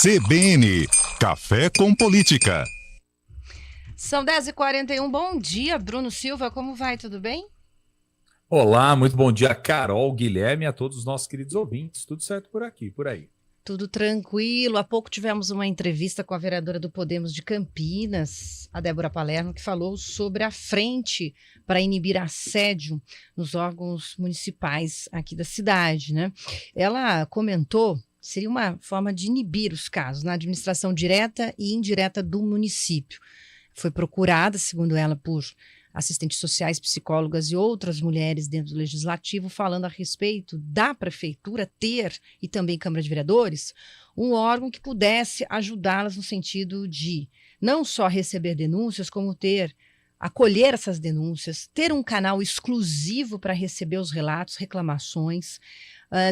CBN, Café com Política. São 10h41, bom dia, Bruno Silva, como vai, tudo bem? Olá, muito bom dia, Carol, Guilherme e a todos os nossos queridos ouvintes. Tudo certo por aqui, por aí? Tudo tranquilo. Há pouco tivemos uma entrevista com a vereadora do Podemos de Campinas, a Débora Palermo, que falou sobre a frente para inibir assédio nos órgãos municipais aqui da cidade, né? Ela comentou seria uma forma de inibir os casos na administração direta e indireta do município. Foi procurada, segundo ela, por assistentes sociais, psicólogas e outras mulheres dentro do Legislativo, falando a respeito da Prefeitura ter, e também Câmara de Vereadores, um órgão que pudesse ajudá-las no sentido de não só receber denúncias, como acolher essas denúncias, ter um canal exclusivo para receber os relatos, reclamações,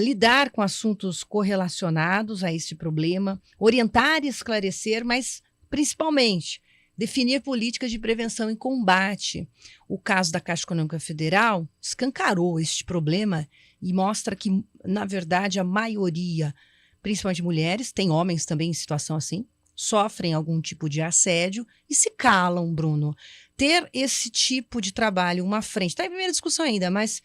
lidar com assuntos correlacionados a este problema, orientar e esclarecer, mas principalmente definir políticas de prevenção e combate. O caso da Caixa Econômica Federal escancarou este problema e mostra que, na verdade, a maioria, principalmente mulheres, tem homens também em situação assim, sofrem algum tipo de assédio e se calam, Bruno. Ter esse tipo de trabalho, uma frente, está em primeira discussão ainda, mas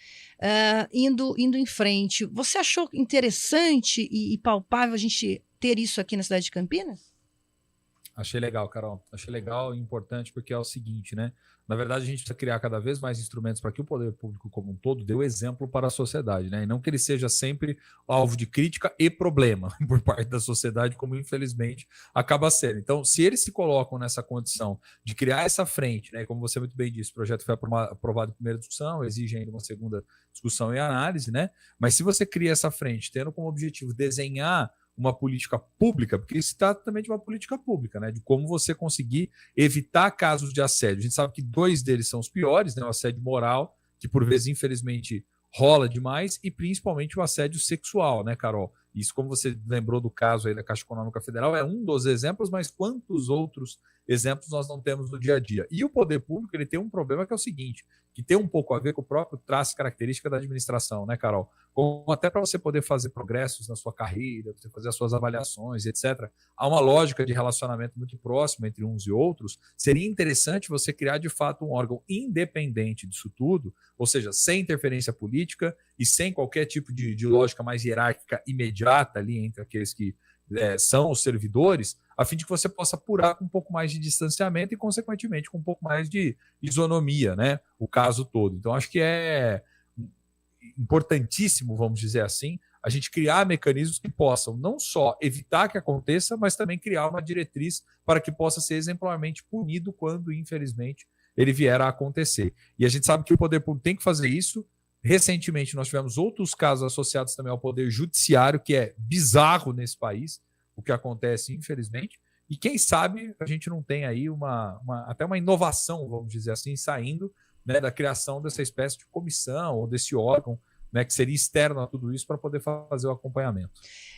indo em frente, você achou interessante e palpável a gente ter isso aqui na cidade de Campinas? Achei legal, Carol. Achei legal e importante porque é o seguinte, né? Na verdade, a gente precisa criar cada vez mais instrumentos para que o poder público como um todo dê o exemplo para a sociedade, né? E não que ele seja sempre alvo de crítica e problema por parte da sociedade, como infelizmente acaba sendo. Então, se eles se colocam nessa condição de criar essa frente, né? Como você muito bem disse, o projeto foi aprovado em primeira discussão, exige ainda uma segunda discussão e análise, né? Mas se você cria essa frente, tendo como objetivo desenhar uma política pública, porque isso se trata também de uma política pública, né? De como você conseguir evitar casos de assédio. A gente sabe que dois deles são os piores, né? O assédio moral, que por vezes, infelizmente, rola demais, e principalmente o assédio sexual, né, Carol? Isso, como você lembrou do caso aí da Caixa Econômica Federal, é um dos exemplos, mas quantos outros exemplos nós não temos no dia a dia? E o poder público, ele tem um problema que é o seguinte, que tem um pouco a ver com o próprio traço e característica da administração, né, Carol? Como até para você poder fazer progressos na sua carreira, você fazer as suas avaliações, etc., há uma lógica de relacionamento muito próximo entre uns e outros. Seria interessante você criar, de fato, um órgão independente disso tudo, ou seja, sem interferência política e sem qualquer tipo de lógica mais hierárquica imediata ali entre aqueles que são os servidores, a fim de que você possa apurar com um pouco mais de distanciamento e, consequentemente, com um pouco mais de isonomia, né? O caso todo. Então, acho que é importantíssimo, vamos dizer assim, a gente criar mecanismos que possam não só evitar que aconteça, mas também criar uma diretriz para que possa ser exemplarmente punido quando, infelizmente, ele vier a acontecer. E a gente sabe que o poder público tem que fazer isso. Recentemente, nós tivemos outros casos associados também ao poder judiciário, que é bizarro nesse país, o que acontece, infelizmente. E quem sabe a gente não tem aí até uma inovação, vamos dizer assim, saindo, né, da criação dessa espécie de comissão ou desse órgão, né, que seria externo a tudo isso para poder fazer o acompanhamento.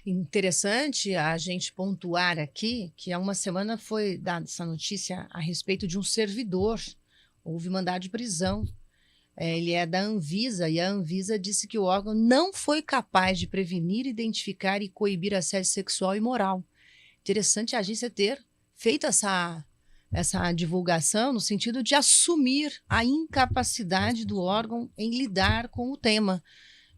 Interessante a gente pontuar aqui que há uma semana foi dada essa notícia a respeito de um servidor. Houve mandado de prisão. Ele é da Anvisa e a Anvisa disse que o órgão não foi capaz de prevenir, identificar e coibir assédio sexual e moral. Interessante a agência ter feito essa divulgação no sentido de assumir a incapacidade do órgão em lidar com o tema.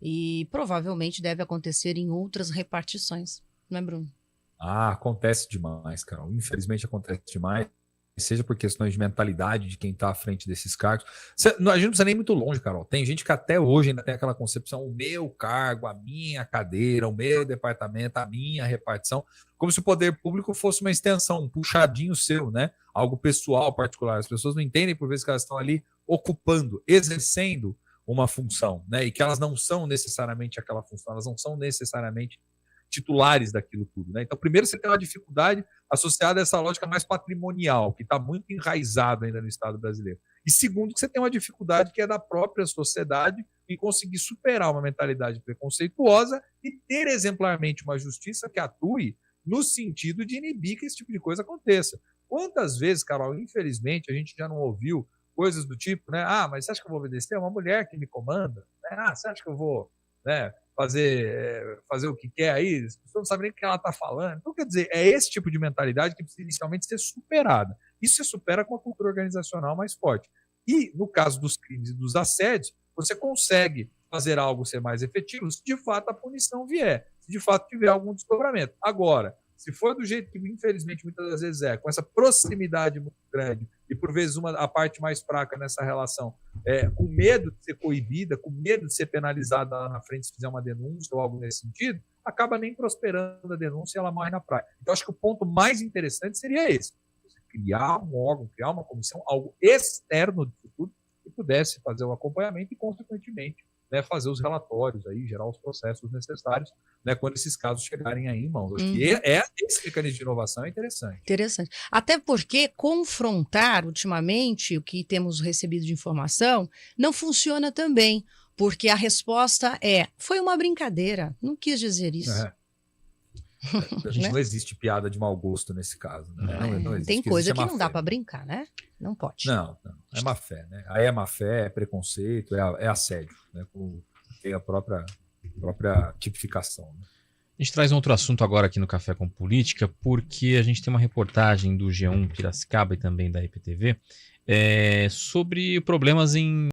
E provavelmente deve acontecer em outras repartições, não é, Bruno? Acontece demais, Carol. Infelizmente acontece demais. Seja por questões de mentalidade de quem está à frente desses cargos. A gente não precisa nem muito longe, Carol. Tem gente que até hoje ainda tem aquela concepção, o meu cargo, a minha cadeira, o meu departamento, a minha repartição, como se o poder público fosse uma extensão, um puxadinho seu, né? Algo pessoal, particular. As pessoas não entendem por vezes que elas estão ali ocupando, exercendo uma função, né? E que elas não são necessariamente aquela função, elas não são necessariamente titulares daquilo tudo, né? Então, primeiro, você tem uma dificuldade associada a essa lógica mais patrimonial, que está muito enraizada ainda no Estado brasileiro. E segundo, que você tem uma dificuldade que é da própria sociedade em conseguir superar uma mentalidade preconceituosa e ter exemplarmente uma justiça que atue no sentido de inibir que esse tipo de coisa aconteça. Quantas vezes, Carol, infelizmente, a gente já não ouviu coisas do tipo, né? Mas você acha que eu vou obedecer? É uma mulher que me comanda? Você acha que eu vou, né, fazer o que quer aí, as pessoas não sabem nem o que ela está falando. Então, quer dizer, é esse tipo de mentalidade que precisa inicialmente ser superada. Isso se supera com uma cultura organizacional mais forte. E, no caso dos crimes e dos assédios, você consegue fazer algo ser mais efetivo se de fato a punição vier, se de fato tiver algum desdobramento. Agora, se for do jeito que, infelizmente, muitas das vezes com essa proximidade muito grande, e por vezes a parte mais fraca nessa relação, com medo de ser coibida, com medo de ser penalizada lá na frente se fizer uma denúncia ou algo nesse sentido, acaba nem prosperando a denúncia e ela morre na praia. Então, acho que o ponto mais interessante seria esse: você criar um órgão, criar uma comissão, algo externo de tudo, que pudesse fazer o acompanhamento e, consequentemente, fazer os relatórios, aí, gerar os processos necessários, quando esses casos chegarem aí em mãos. Acho que esse mecanismo de inovação é interessante. Interessante. Até porque confrontar, ultimamente, o que temos recebido de informação, não funciona também, porque a resposta foi uma brincadeira, não quis dizer isso. A gente não existe piada de mau gosto nesse caso. Né? Não existe. Tem coisa que não dá para brincar, né? Não pode. Não. É má fé, né? Aí é má fé, é preconceito, é assédio, né? Tem a própria tipificação. Né? A gente traz um outro assunto agora aqui no Café com Política, porque a gente tem uma reportagem do G1 Piracicaba e também da IPTV sobre problemas em